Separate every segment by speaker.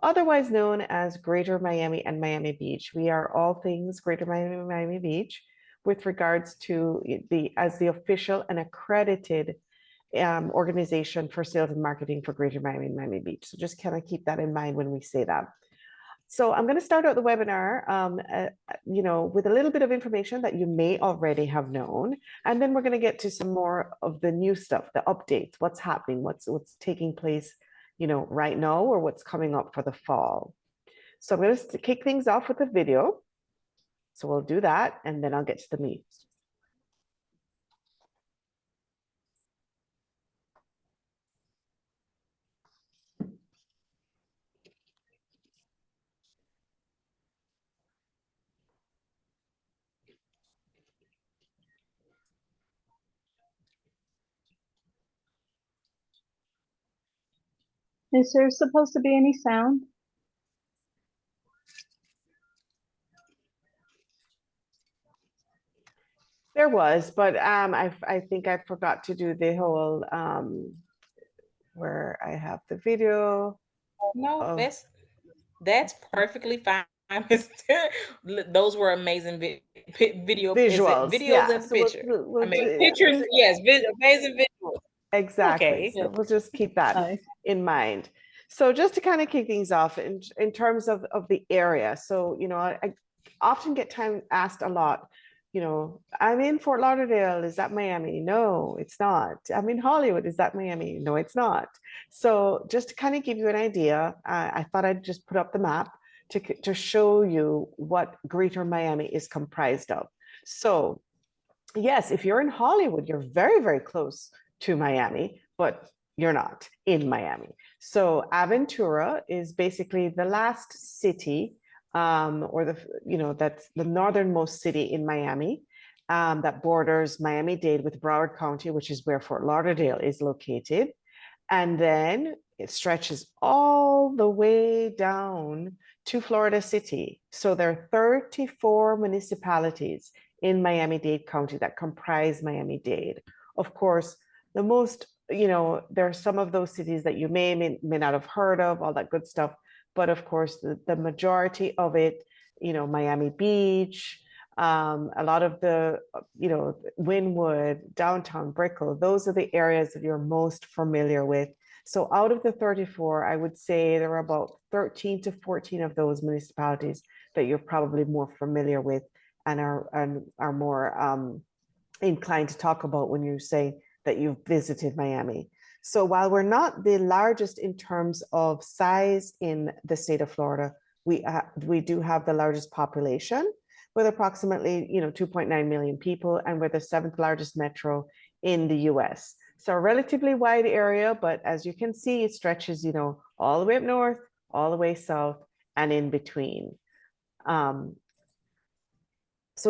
Speaker 1: otherwise known as Greater Miami and Miami Beach. We are all things Greater Miami and Miami Beach with regards to as the official and accredited organization for sales and marketing for Greater Miami and Miami Beach. So just kind of keep that in mind when we say that. So I'm going to start out the webinar, with a little bit of information that you may already have known, and then we're going to get to some more of the new stuff, the updates, what's happening, what's taking place, right now, or what's coming up for the fall. So I'm going to kick things off with a video. So we'll do that, and then I'll get to the meat.
Speaker 2: Is there supposed to be any sound?
Speaker 1: There was, but I think I forgot to do the whole where I have the video.
Speaker 3: No, that's perfectly fine. Those were amazing
Speaker 1: visuals.
Speaker 3: Videos and pictures. Pictures, yes, amazing visuals.
Speaker 1: Exactly. Okay. So we'll just keep that in mind. So just to kind of kick things off in terms of the area. So, I often get asked a lot, I'm in Fort Lauderdale. Is that Miami? No, it's not. I'm in Hollywood. Is that Miami? No, it's not. So just to kind of give you an idea, I thought I'd just put up the map to show you what Greater Miami is comprised of. So yes, if you're in Hollywood, you're very, very close to Miami, but you're not in Miami. So Aventura is basically the last city, that's the northernmost city in Miami, that borders Miami-Dade with Broward County, which is where Fort Lauderdale is located. And then it stretches all the way down to Florida City. So there are 34 municipalities in Miami-Dade County that comprise Miami-Dade. Of course, the most, there are some of those cities that you may not have heard of, all that good stuff. But of course, the majority of it, Miami Beach, a lot of the, Wynwood, downtown Brickell, those are the areas that you're most familiar with. So out of the 34, I would say there are about 13 to 14 of those municipalities that you're probably more familiar with and are more inclined to talk about when you say that you've visited Miami. So while we're not the largest in terms of size in the state of Florida, we do have the largest population with approximately 2.9 million people, and we're the 7th largest metro in the US. So a relatively wide area, but as you can see, it stretches all the way up north, all the way south, and in between. So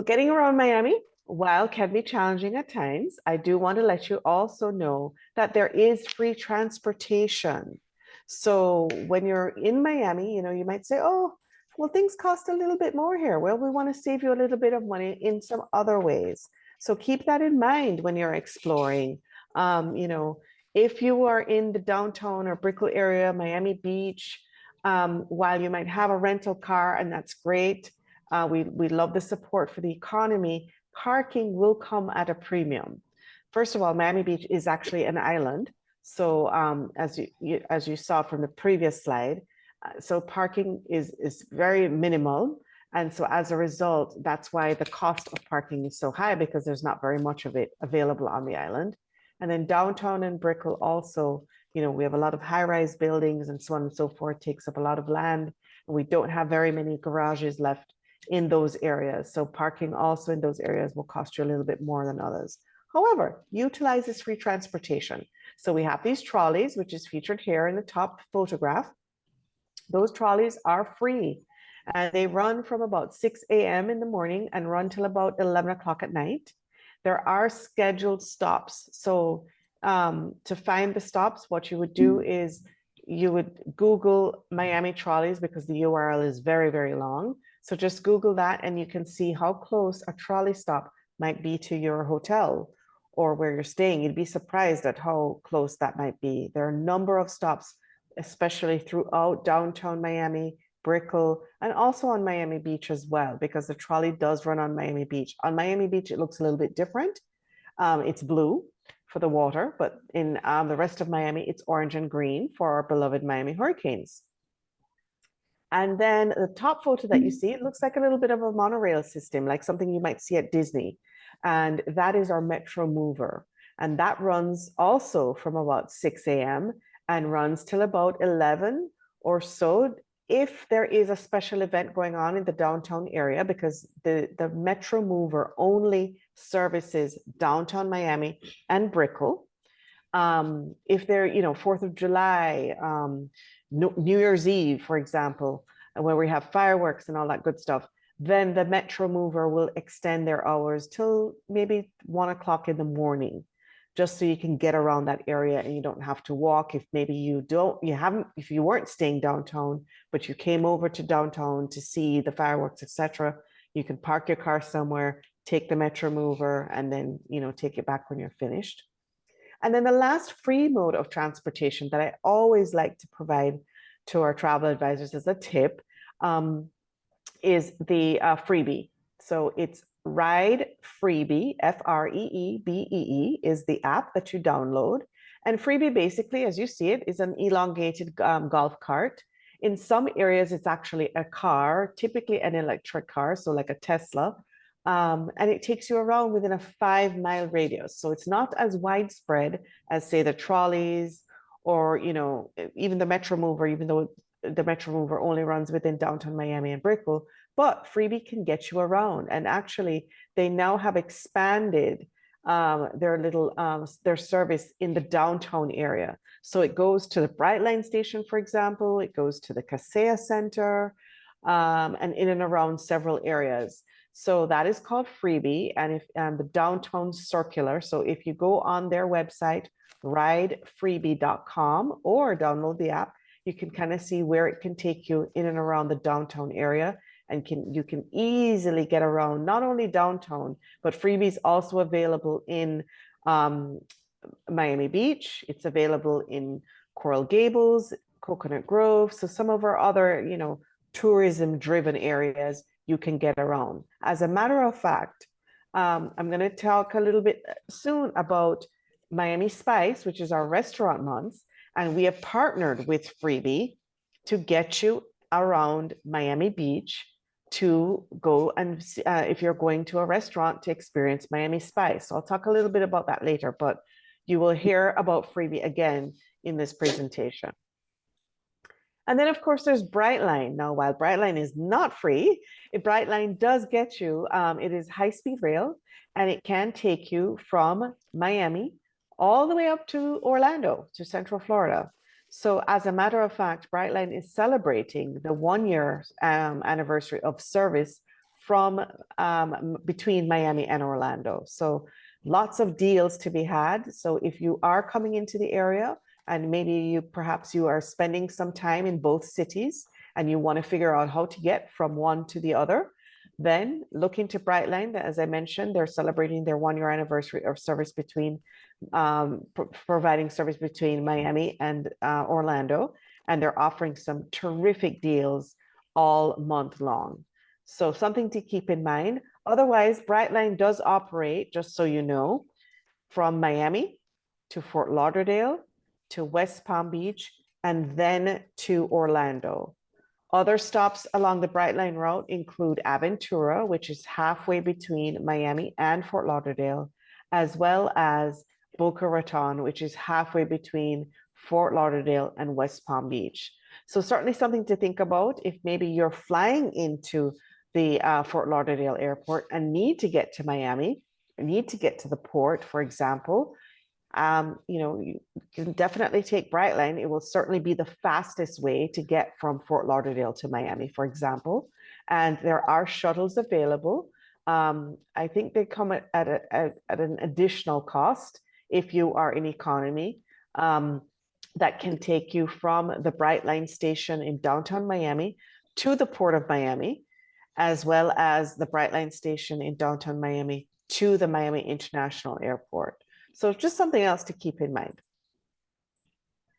Speaker 1: getting around Miami, while can be challenging at times, I do want to let you also know that there is free transportation. So when you're in Miami, you might say, oh, well, things cost a little bit more here. Well, we want to save you a little bit of money in some other ways. So keep that in mind when you're exploring. If you are in the downtown or Brickell area, Miami Beach, while you might have a rental car, and that's great, we love the support for the economy, parking will come at a premium. First of all, Miami Beach is actually an island. So as you saw from the previous slide, so parking is very minimal. And so as a result, that's why the cost of parking is so high, because there's not very much of it available on the island. And then downtown and Brickell also, we have a lot of high-rise buildings and so on and so forth, takes up a lot of land. And we don't have very many garages left in those areas. So parking also in those areas will cost you a little bit more than others. However, utilize this free transportation. So we have these trolleys, which is featured here in the top photograph. Those trolleys are free. And they run from about 6 a.m. in the morning and run till about 11 o'clock at night. There are scheduled stops. So to find the stops, what you would do is you would Google Miami trolleys, because the URL is very, very long. So just Google that and you can see how close a trolley stop might be to your hotel or where you're staying. You'd be surprised at how close that might be. There are a number of stops especially throughout downtown Miami, Brickell, and also on Miami Beach as well, because the trolley does run on Miami Beach. On Miami Beach, it looks a little bit different. It's blue for the water, but in the rest of Miami, it's orange and green for our beloved Miami Hurricanes. And then the top photo that you see, it looks like a little bit of a monorail system, like something you might see at Disney. And that is our Metro Mover. And that runs also from about 6 a.m. and runs till about 11 or so, if there is a special event going on in the downtown area, because the Metro Mover only services downtown Miami and Brickell. If they're, 4th of July, New Year's Eve, for example, where we have fireworks and all that good stuff, then the Metro Mover will extend their hours till maybe 1 o'clock in the morning, just so you can get around that area and you don't have to walk. If maybe if you weren't staying downtown, but you came over to downtown to see the fireworks, etc., you can park your car somewhere, take the Metro Mover, and then, take it back when you're finished. And then the last free mode of transportation that I always like to provide to our travel advisors as a tip is the freebie. So it's Ride Freebie, Freebee is the app that you download. And Freebie, basically, as you see it, is an elongated golf cart. In some areas, it's actually a car, typically an electric car, so like a Tesla. And it takes you around within a 5-mile radius. So it's not as widespread as, say, the trolleys or, even the Metro Mover, even though the Metro Mover only runs within downtown Miami and Brickell. But Freebie can get you around. And actually, they now have expanded their service in the downtown area. So it goes to the Brightline station, for example. It goes to the Kaseya Center, and in and around several areas. So that is called Freebie, and the downtown circular. So if you go on their website, ridefreebie.com, or download the app, you can kind of see where it can take you in and around the downtown area, and you can easily get around not only downtown, but Freebie is also available in Miami Beach. It's available in Coral Gables, Coconut Grove. So some of our other, tourism-driven areas you can get around. As a matter of fact, I'm going to talk a little bit soon about Miami Spice, which is our restaurant month, and we have partnered with Freebie to get you around Miami Beach to go and if you're going to a restaurant to experience Miami Spice. So I'll talk a little bit about that later, but you will hear about Freebie again in this presentation. And then, of course, there's Brightline. Now, while Brightline is not free, Brightline does get you, it is high-speed rail, and it can take you from Miami all the way up to Orlando, to Central Florida. So as a matter of fact, Brightline is celebrating the 1-year anniversary of service from between Miami and Orlando. So lots of deals to be had. So if you are coming into the area, and maybe perhaps you are spending some time in both cities and you want to figure out how to get from one to the other, then look into Brightline. As I mentioned, they're celebrating their 1-year anniversary of service between, providing service between Miami and Orlando. And they're offering some terrific deals all month long. So something to keep in mind. Otherwise, Brightline does operate, just so you know, from Miami to Fort Lauderdale, to West Palm Beach, and then to Orlando. Other stops along the Brightline route include Aventura, which is halfway between Miami and Fort Lauderdale, as well as Boca Raton, which is halfway between Fort Lauderdale and West Palm Beach. So certainly something to think about if maybe you're flying into the Fort Lauderdale airport and need to get to Miami, need to get to the port, for example. You can definitely take Brightline. It will certainly be the fastest way to get from Fort Lauderdale to Miami, for example. And there are shuttles available. I think they come at an additional cost if you are in economy, that can take you from the Brightline station in downtown Miami to the Port of Miami, as well as the Brightline station in downtown Miami to the Miami International Airport. So just something else to keep in mind.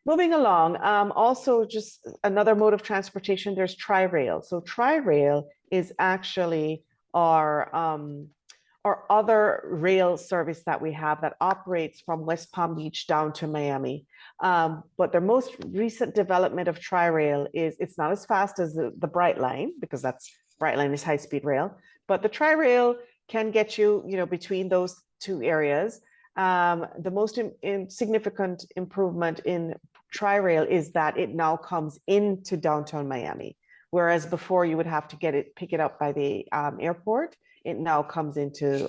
Speaker 1: Moving along, also just another mode of transportation, there's Tri-Rail. So Tri-Rail is actually our other rail service that we have that operates from West Palm Beach down to Miami. But the most recent development of Tri-Rail is it's not as fast as the Bright Line, because Bright Line is high-speed rail, but the Tri-Rail can get you, between those two areas. The most significant improvement in Tri-Rail is that it now comes into downtown Miami, whereas before you would have to pick it up by the airport. It now comes into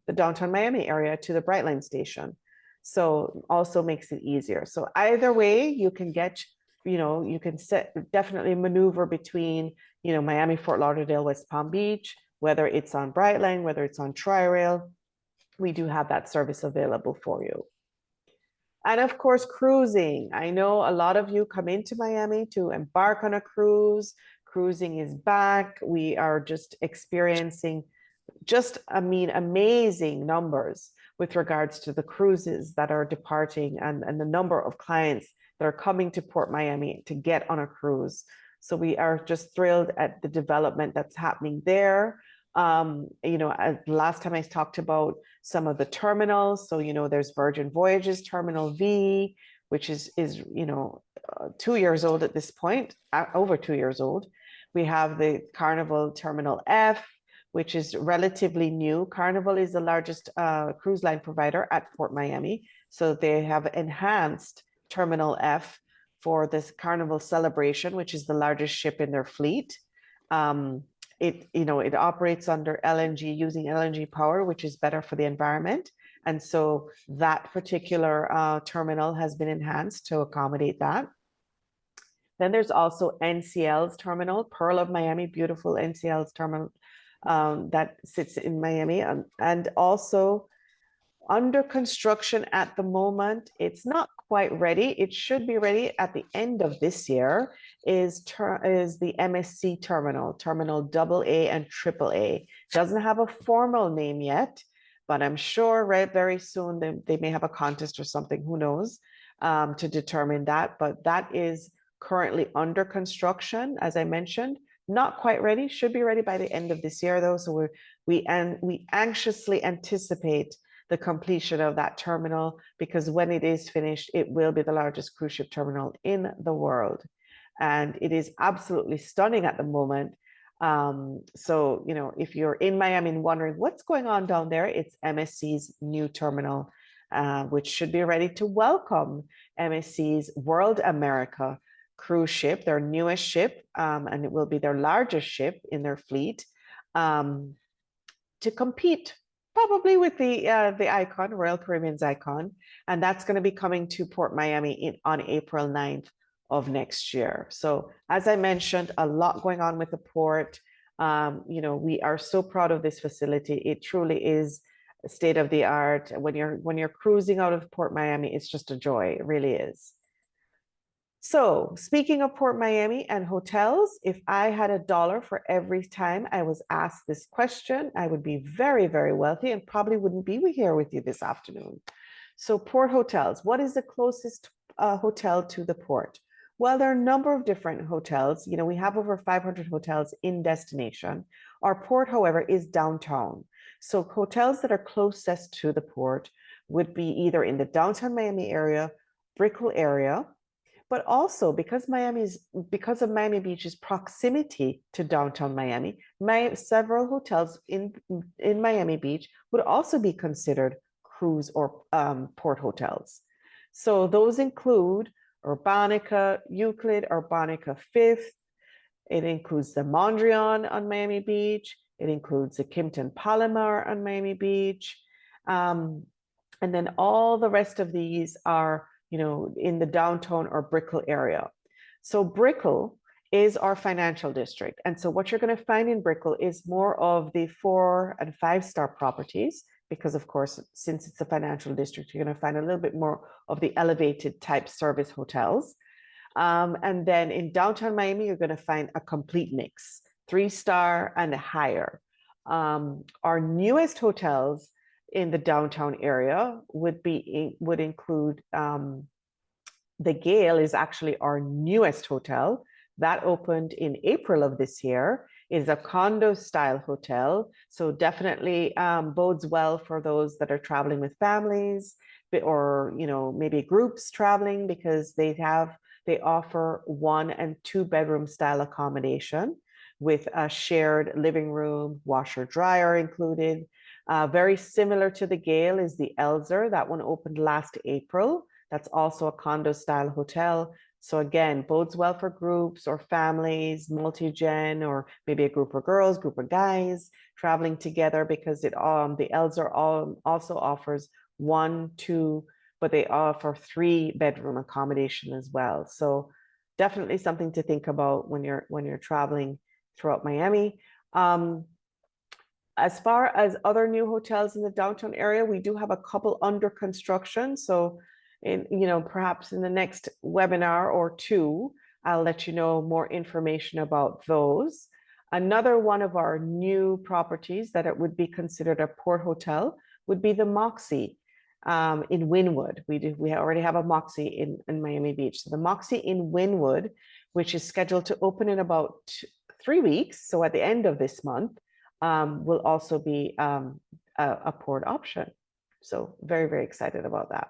Speaker 1: the downtown Miami area to the Bright Line station. So also makes it easier. So either way, you can get, you can definitely maneuver between, Miami, Fort Lauderdale, West Palm Beach, whether it's on Bright Line, whether it's on Tri-Rail. We do have that service available for you. And of course, cruising. I know a lot of you come into Miami to embark on a cruise. Cruising is back. We are just experiencing amazing numbers with regards to the cruises that are departing and the number of clients that are coming to Port Miami to get on a cruise. So we are just thrilled at the development that's happening there. Last time I talked about some of the terminals. So, there's Virgin Voyages Terminal V, which is 2 years old at this point, over 2 years old. We have the Carnival Terminal F, which is relatively new. Carnival is the largest cruise line provider at Port Miami. So they have enhanced Terminal F for this Carnival Celebration, which is the largest ship in their fleet. It operates under LNG, using LNG power, which is better for the environment. And so that particular terminal has been enhanced to accommodate that. Then there's also NCL's terminal, Pearl of Miami, beautiful NCL's terminal that sits in Miami, and also under construction at the moment. It's not quite ready. It should be ready at the end of this year. Is the MSC terminal, Terminal AA and AAA. Doesn't have a formal name yet, but I'm sure very soon they may have a contest or something, who knows, to determine that. But that is currently under construction, as I mentioned. Not quite ready, should be ready by the end of this year though. So we anxiously anticipate the completion of that terminal, because when it is finished, it will be the largest cruise ship terminal in the world. And it is absolutely stunning at the moment. So, if you're in Miami and wondering what's going on down there, it's MSC's new terminal, which should be ready to welcome MSC's World America cruise ship, their newest ship, and it will be their largest ship in their fleet, to compete probably with the Icon, Royal Caribbean's Icon, and that's going to be coming to Port Miami on April 9th of next year. So as I mentioned, a lot going on with the port. We are so proud of this facility. It truly is state of the art. When you're cruising out of Port Miami, it's just a joy. It really is. So speaking of Port Miami and hotels, if I had $1 for every time I was asked this question, I would be very, very wealthy and probably wouldn't be here with you this afternoon. So port hotels, what is the closest hotel to the port? Well, there are a number of different hotels. We have over 500 hotels in destination. Our port, however, is downtown. So hotels that are closest to the port would be either in the downtown Miami area, Brickell area, but also because of Miami Beach's proximity to downtown Miami, several hotels in Miami Beach would also be considered cruise or port hotels. So those include Urbanica Euclid, Urbanica Fifth. It includes the Mondrian on Miami Beach. It includes the Kimpton Palomar on Miami Beach. And then all the rest of these are in the downtown or Brickell area. So Brickell is our financial district. And so what you're going to find in Brickell is more of the 4- and 5-star properties, because of course, since it's a financial district, you're going to find a little bit more of the elevated type service hotels. And then in downtown Miami, you're going to find a complete mix, 3-star and higher. Our newest hotels in the downtown area would include The Gale is actually our newest hotel that opened in April of this year. It is a condo style hotel. So definitely bodes well for those that are traveling with families or, you know, maybe groups traveling, because they offer 1 and 2 bedroom style accommodation with a shared living room, washer dryer included. Very similar to the Gale is the Elzer. That one opened last April. That's also a condo style hotel. So again, bodes well for groups or families, multi-gen, or maybe a group of girls, group of guys traveling together, because the Elzer also offers 1, 2, but they offer 3 bedroom accommodation as well. So definitely something to think about when you're traveling throughout Miami. As far as other new hotels in the downtown area, we do have a couple under construction. So perhaps in the next webinar or 2, I'll let you know more information about those. Another one of our new properties that it would be considered a port hotel would be the Moxie in Wynwood. We already have a Moxie in Miami Beach. So the Moxie in Wynwood, which is scheduled to open in about 3 weeks, so at the end of this month, will also be a port option. So very, very excited about that.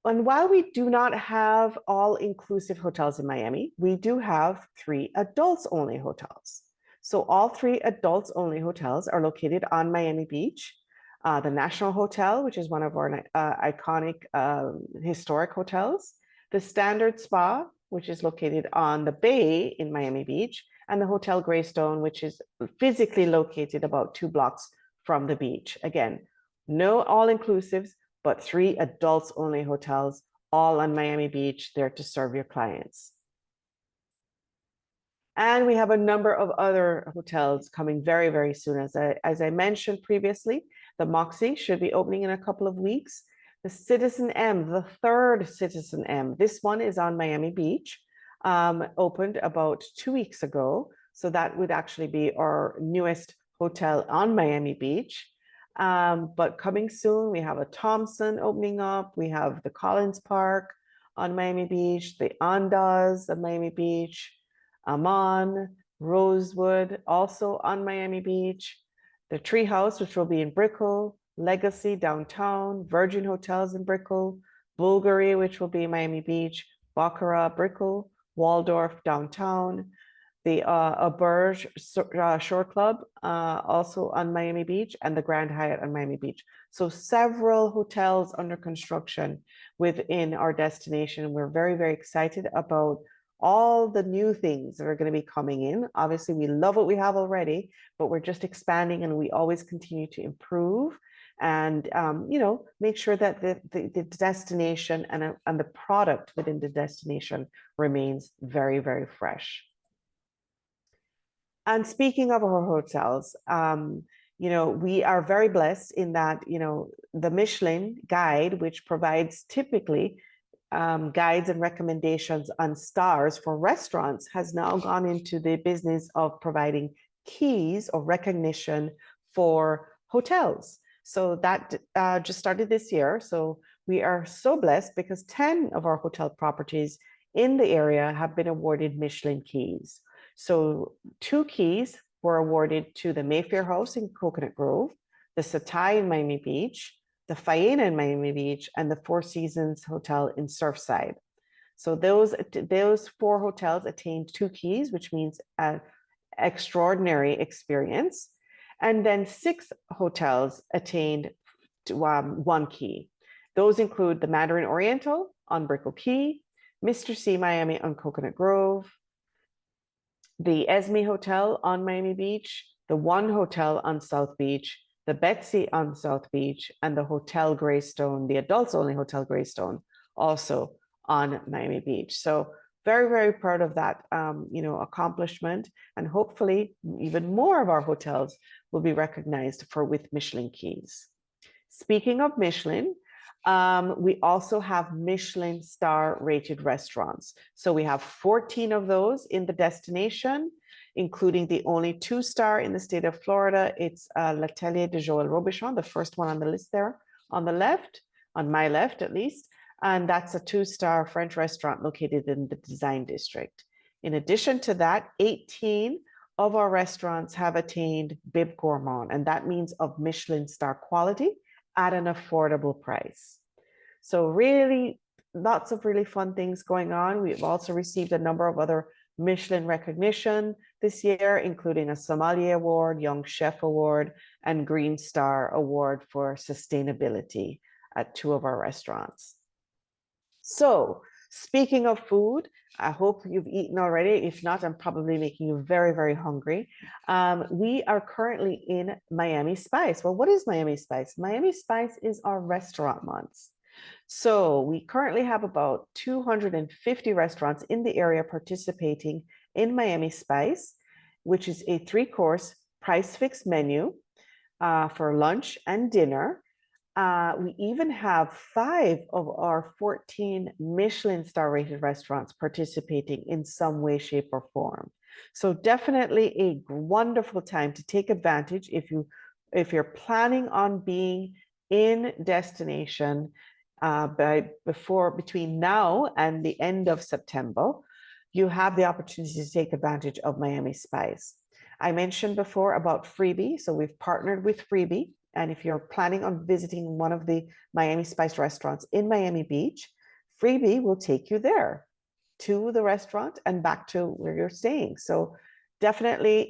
Speaker 1: And while we do not have all-inclusive hotels in Miami, we do have 3 adults-only hotels. So all 3 adults-only hotels are located on Miami Beach. The National Hotel, which is one of our iconic historic hotels, the Standard Spa, which is located on the bay in Miami Beach, and the Hotel Greystone, which is physically located about 2 blocks from the beach. Again, no all-inclusives, but 3 adults-only hotels, all on Miami Beach, there to serve your clients. And we have a number of other hotels coming very, very soon. As I mentioned previously, the Moxie should be opening in a couple of weeks. The Citizen M, the 3rd Citizen M, this one is on Miami Beach, opened about 2 weeks ago. So that would actually be our newest hotel on Miami Beach. But coming soon, we have a Thompson opening up. We have the Collins Park on Miami Beach, the Andaz of Miami Beach, Amman, Rosewood, also on Miami Beach, the Treehouse, which will be in Brickell, Legacy downtown, Virgin Hotels in Brickell, Bulgari, which will be in Miami Beach, Baccarat, Brickell, Waldorf downtown, the Auberge Shore Club, also on Miami Beach, and the Grand Hyatt on Miami Beach. So several hotels under construction within our destination. We're very, very excited about all the new things that are going to be coming in. Obviously, we love what we have already, but we're just expanding, and we always continue to improve and make sure that the destination and the product within the destination remains very, very fresh. And speaking of our hotels, we are very blessed in that, the Michelin guide, which provides typically guides and recommendations on stars for restaurants, has now gone into the business of providing keys or recognition for hotels. So that just started this year. So we are so blessed because 10 of our hotel properties in the area have been awarded Michelin keys. So 2 keys were awarded to the Mayfair House in Coconut Grove, the Setai in Miami Beach, the Faena in Miami Beach, and the Four Seasons Hotel in Surfside. So those 4 hotels attained 2 keys, which means an extraordinary experience. And then 6 hotels attained 1 key. Those include the Mandarin Oriental on Brickell Key, Mr. C Miami on Coconut Grove, the Esme Hotel on Miami Beach, the One Hotel on South Beach, the Betsy on South Beach, and the Hotel Greystone, the adults-only Hotel Greystone, also on Miami Beach. So very, very proud of that, accomplishment, and hopefully even more of our hotels will be recognized with Michelin keys. Speaking of Michelin, we also have Michelin star rated restaurants. So we have 14 of those in the destination, including the only 2-star in the state of Florida. It's L'Atelier de Joël Robuchon, the first one on the list there on the left. on my left at least, and that's a 2-star French restaurant located in the Design District. In addition to that, 18 of our restaurants have attained Bib Gourmand, and that means of Michelin star quality at an affordable price. So really, lots of really fun things going on. We've also received a number of other Michelin recognition this year, including a Sommelier Award, Young Chef Award, and Green Star Award for sustainability at 2 of our restaurants. So speaking of food, I hope you've eaten already. If not, I'm probably making you very, very hungry. We are currently in Miami Spice. Well, what is Miami Spice? Miami Spice is our restaurant months. So we currently have about 250 restaurants in the area participating in Miami Spice, which is a 3-course price fixed menu for lunch and dinner. We even have 5 of our 14 Michelin star rated restaurants participating in some way, shape, or form. So definitely a wonderful time to take advantage if you're planning on being in destination between now and the end of September. You have the opportunity to take advantage of Miami Spice. I mentioned before about Freebie, so we've partnered with Freebie. And if you're planning on visiting one of the Miami Spice restaurants in Miami Beach, Freebie will take you there to the restaurant and back to where you're staying. So definitely,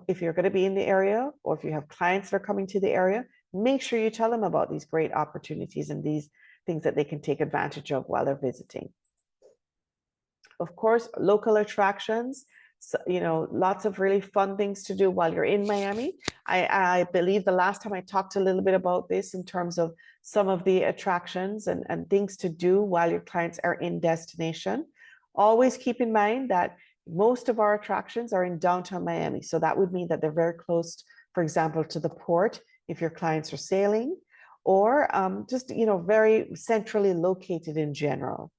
Speaker 1: if you're going to be in the area or if you have clients that are coming to the area, make sure you tell them about these great opportunities and these things that they can take advantage of while they're visiting. Of course, local attractions. So, lots of really fun things to do while you're in Miami. I believe the last time I talked a little bit about this in terms of some of the attractions and things to do while your clients are in destination. Always keep in mind that most of our attractions are in downtown Miami. So that would mean that they're very close, for example, to the port if your clients are sailing, or just, very centrally located in general.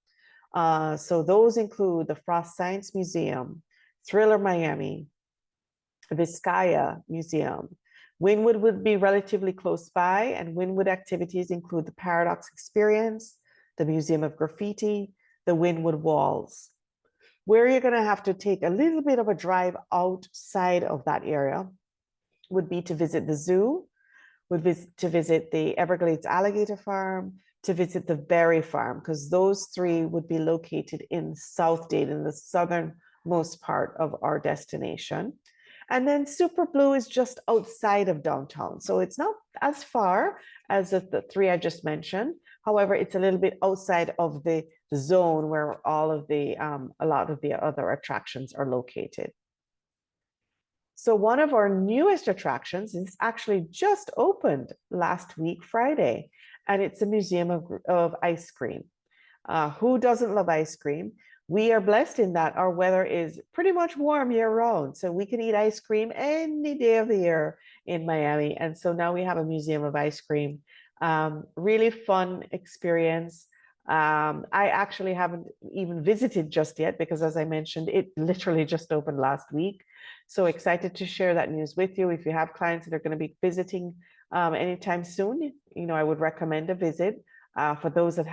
Speaker 1: So those include the Frost Science Museum, Thriller Miami, Vizcaya Museum. Wynwood would be relatively close by, and Wynwood activities include the Paradox Experience, the Museum of Graffiti, the Wynwood Walls. Where you're going to have to take a little bit of a drive outside of that area would be to visit the zoo, to visit the Everglades Alligator Farm, to visit the Berry Farm, because those 3 would be located in South Dade, in the southernmost part of our destination. And then Super Blue is just outside of downtown. So it's not as far as the 3 I just mentioned. However, it's a little bit outside of the zone where all of the, a lot of the other attractions are located. So one of our newest attractions is actually just opened last week, Friday, and it's a museum of ice cream. Who doesn't love ice cream? We are blessed in that our weather is pretty much warm year round. So we can eat ice cream any day of the year in Miami. And so now we have a museum of ice cream. Really fun experience. I actually haven't even visited just yet because, as I mentioned, it literally just opened last week. So excited to share that news with you. If you have clients that are going to be visiting anytime soon, I would recommend a visit. For those that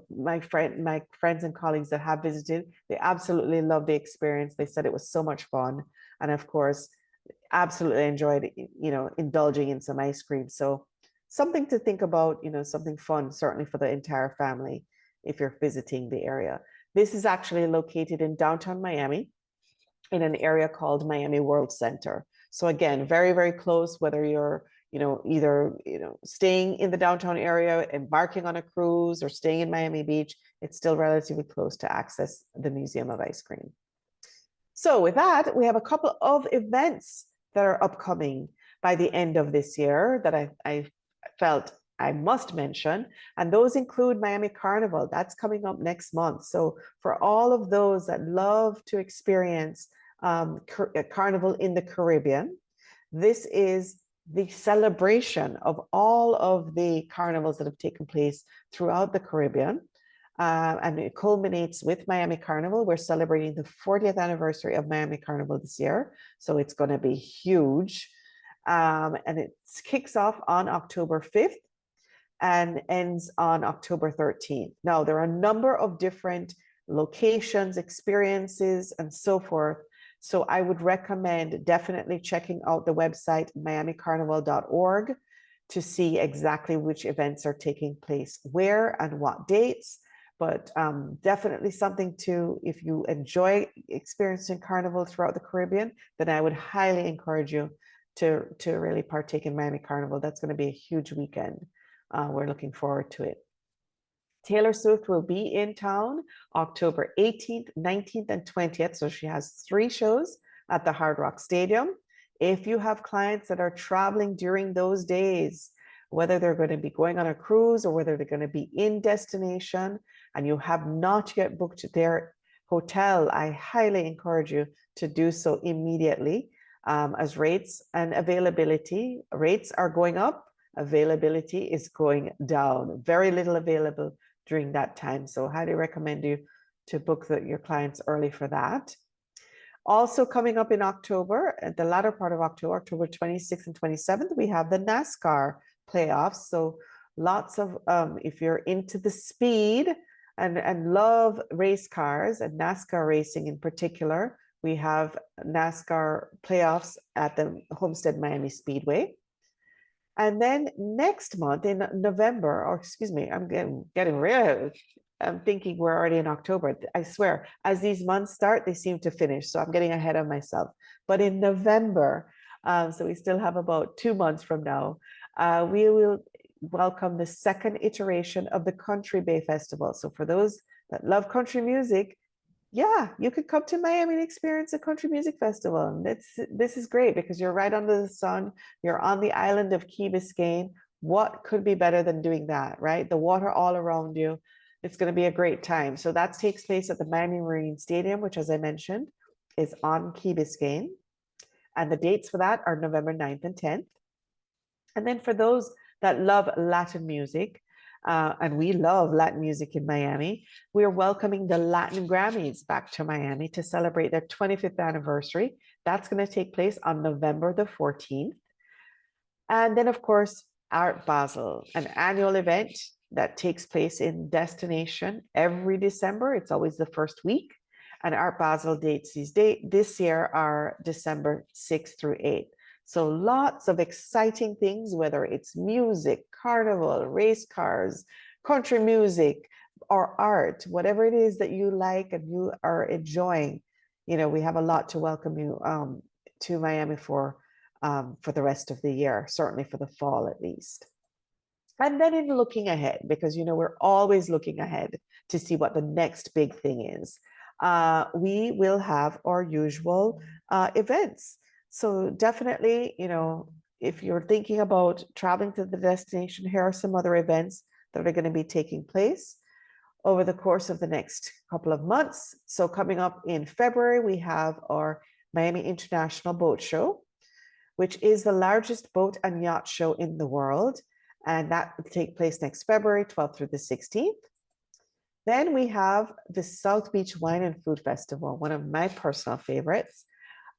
Speaker 1: my friends and colleagues that have visited, they absolutely loved the experience. They said it was so much fun, and of course, absolutely enjoyed, indulging in some ice cream. So something to think about, something fun, certainly for the entire family if you're visiting the area. This is actually located in downtown Miami in an area called Miami World Center. So again, very, very close, whether you're, either, staying in the downtown area, embarking on a cruise, or staying in Miami Beach, it's still relatively close to access the Museum of Ice Cream. So with that, we have a couple of events that are upcoming by the end of this year that I felt I must mention, and those include Miami Carnival. That's coming up next month. So for all of those that love to experience Carnival in the Caribbean, this is the celebration of all of the carnivals that have taken place throughout the Caribbean. And it culminates with Miami Carnival. We're celebrating the 40th anniversary of Miami Carnival this year. So it's going to be huge. And it kicks off on October 5th. and ends on October 13th. Now, there are a number of different locations, experiences, and so forth. So I would recommend definitely checking out the website miamicarnival.org to see exactly which events are taking place where and what dates. But definitely something to, if you enjoy experiencing Carnival throughout the Caribbean, then I would highly encourage you to really partake in Miami Carnival. That's going to be a huge weekend. We're looking forward to it. Taylor Swift will be in town October 18th, 19th, and 20th. So she has 3 shows at the Hard Rock Stadium. If you have clients that are traveling during those days, whether they're going to be going on a cruise or whether they're going to be in destination, and you have not yet booked their hotel, I highly encourage you to do so immediately, as rates and availability, rates are going up, availability is going down. Very little available during that time. So highly recommend you to book your clients early for that. Also coming up in October, at the latter part of October, October 26th and 27th, we have the NASCAR playoffs. So lots of, if you're into the speed and love race cars and NASCAR racing in particular, we have NASCAR playoffs at the Homestead Miami Speedway. And then next month in November, or excuse me, I'm getting real. I'm thinking we're already in October. I swear, as these months start, they seem to finish. So I'm getting ahead of myself. But in November, so we still have about 2 months from now, we will welcome the second iteration of the Country Bay Festival. So for those that love country music, yeah, you could come to Miami and experience a country music festival. And this is great because you're right under the sun. You're on the island of Key Biscayne. What could be better than doing that, right? The water all around you. It's going to be a great time. So that takes place at the Miami Marine Stadium, which, as I mentioned, is on Key Biscayne. And the dates for that are November 9th and 10th. And then for those that love Latin music, and we love Latin music in Miami, we're welcoming the Latin Grammys back to Miami to celebrate their 25th anniversary. That's going to take place on November the 14th. And then, of course, Art Basel, an annual event that takes place in destination every December. It's always the first week. And Art Basel dates this year are December 6th through 8th. So lots of exciting things, whether it's music, carnival, race cars, country music, or art, whatever it is that you like and you are enjoying. You know, we have a lot to welcome you to Miami for the rest of the year, certainly for the fall at least. And then in looking ahead, because, you know, we're always looking ahead to see what the next big thing is, we will have our usual events. So definitely, you know, if you're thinking about traveling to the destination, here are some other events that are going to be taking place over the course of the next couple of months. So coming up in February, we have our Miami International Boat Show, which is the largest boat and yacht show in the world. And that will take place next February 12th through the 16th. Then we have the South Beach Wine and Food Festival, one of my personal favorites.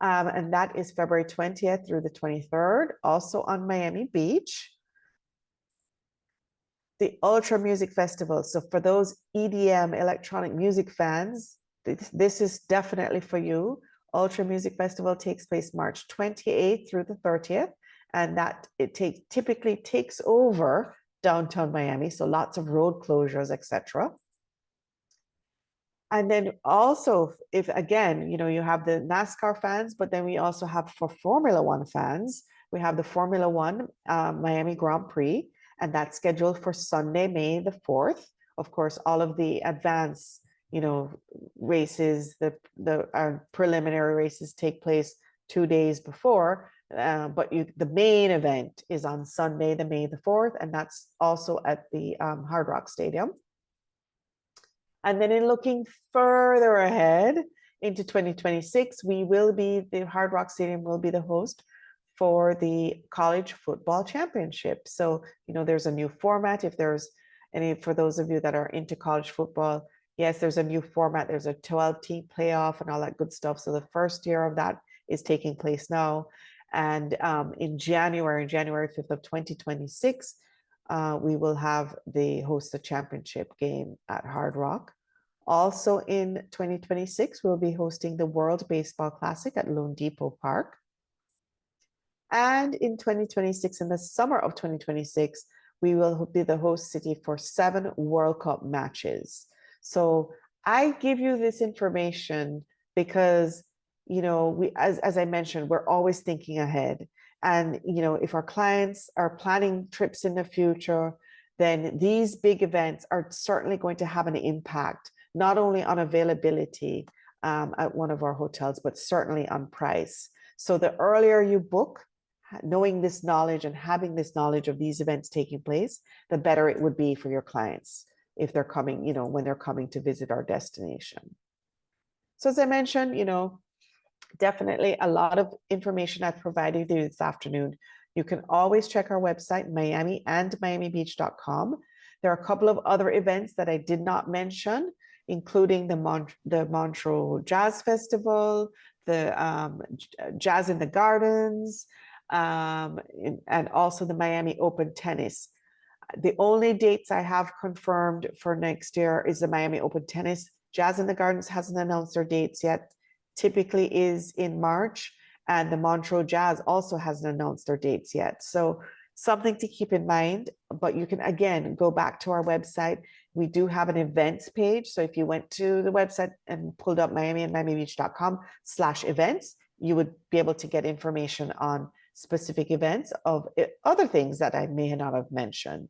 Speaker 1: And that is February 20th through the 23rd, also on Miami Beach. The Ultra Music Festival. So for those EDM electronic music fans, this is definitely for you. Ultra Music Festival takes place March 28th through the 30th. And that typically takes over downtown Miami. So lots of road closures, etc. And then also, if again, you know, you have the NASCAR fans, but then we also have for Formula One fans, we have the Formula One Miami Grand Prix, and that's scheduled for Sunday, May the 4th. Of course, all of the advance, you know, races, the preliminary races take place 2 days before, but the main event is on Sunday, the May the 4th, and that's also at the Hard Rock Stadium. And then in looking further ahead into 2026, the Hard Rock Stadium will be the host for the college football championship. So, you know, there's a new format. If there's any, for those of you that are into college football, yes, there's a new format. There's a 12-team playoff and all that good stuff. So the first year of that is taking place now. And in January 5th of 2026, we will have the host the championship game at Hard Rock. Also in 2026, we'll be hosting the World Baseball Classic at Lone Depot Park. And in 2026, in the summer of 2026, we will be the host city for 7 World Cup matches. So I give you this information because, you know, we, as I mentioned, we're always thinking ahead. And, you know, if our clients are planning trips in the future, then these big events are certainly going to have an impact, not only on availability at one of our hotels, but certainly on price. So the earlier you book, knowing this knowledge and having this knowledge of these events taking place, the better it would be for your clients if they're coming, you know, when they're coming to visit our destination. So as I mentioned, you know, definitely a lot of information I've provided you this afternoon. You can always check our website, Miami and miamibeach.com. There are a couple of other events that I did not mention, including the Montreux Jazz Festival, the Jazz in the Gardens, and also the Miami Open Tennis. The only dates I have confirmed for next year is the Miami Open Tennis. Jazz in the Gardens hasn't announced their dates yet. Typically is in March, and the Montreux Jazz also hasn't announced their dates yet. So something to keep in mind, but you can again go back to our website. We do have an events page. So if you went to the website and pulled up Miami and miamibeach.com/events, you would be able to get information on specific events of other things that I may not have mentioned.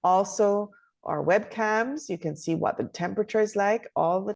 Speaker 1: Also, our webcams, you can see what the temperature is like all the